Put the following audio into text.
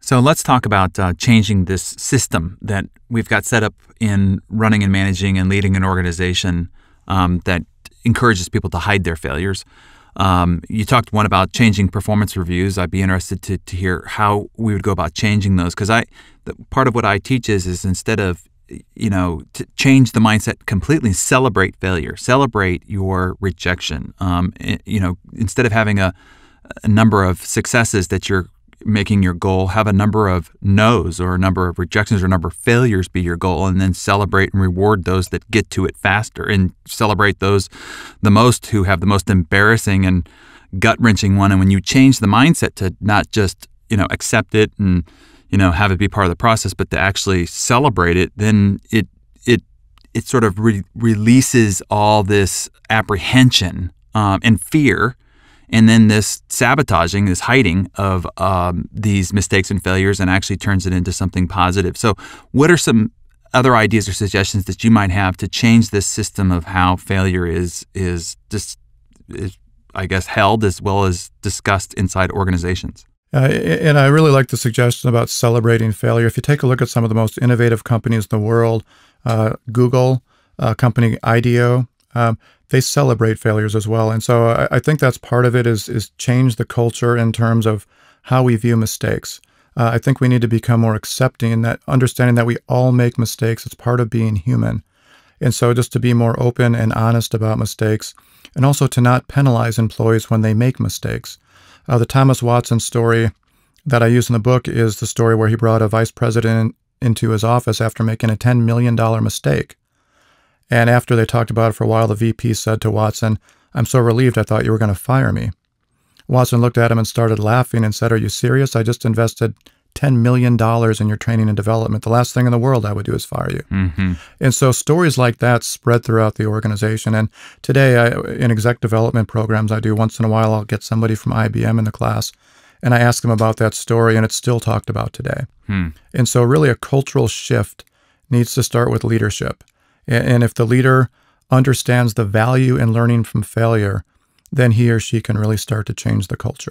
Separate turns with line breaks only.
So let's talk about changing this system that we've got set up in running and managing and leading an organization that encourages people to hide their failures. You talked one about changing performance reviews. I'd be interested to hear how we would go about changing those, because part of what I teach is instead of to change the mindset completely, celebrate failure, celebrate your rejection. Instead of having a number of successes that you're making your goal, have a number of no's or a number of rejections or a number of failures be your goal, and then celebrate and reward those that get to it faster, and celebrate those the most who have the most embarrassing and gut-wrenching one. And when you change the mindset to not just accept it and have it be part of the process, but to actually celebrate it, then it sort of releases all this apprehension and fear, and then this sabotaging, this hiding of these mistakes and failures, and actually turns it into something positive. So what are some other ideas or suggestions that you might have to change this system of how failure is I guess, held as well as discussed inside organizations?
And I really like the suggestion about celebrating failure. If you take a look at some of the most innovative companies in the world, Google, company IDEO, they celebrate failures as well. And so I think that's part of it is change the culture in terms of how we view mistakes. I think we need to become more accepting, that understanding that we all make mistakes. It's part of being human. And so just to be more open and honest about mistakes, and also to not penalize employees when they make mistakes. The Thomas Watson story that I use in the book is the story where he brought a vice president into his office after making a $10 million mistake. And after they talked about it for a while, the VP said to Watson, "I'm so relieved, I thought you were going to fire me." Watson looked at him and started laughing and said, "Are you serious? I just invested $10 million in your training and development. The last thing in the world I would do is fire you."
Mm-hmm.
And so stories like that spread throughout the organization. And today in exec development programs I do, once in a while I'll get somebody from IBM in the class and I ask them about that story, and it's still talked about today. And so really a cultural shift needs to start with leadership. And if the leader understands the value in learning from failure, then he or she can really start to change the culture.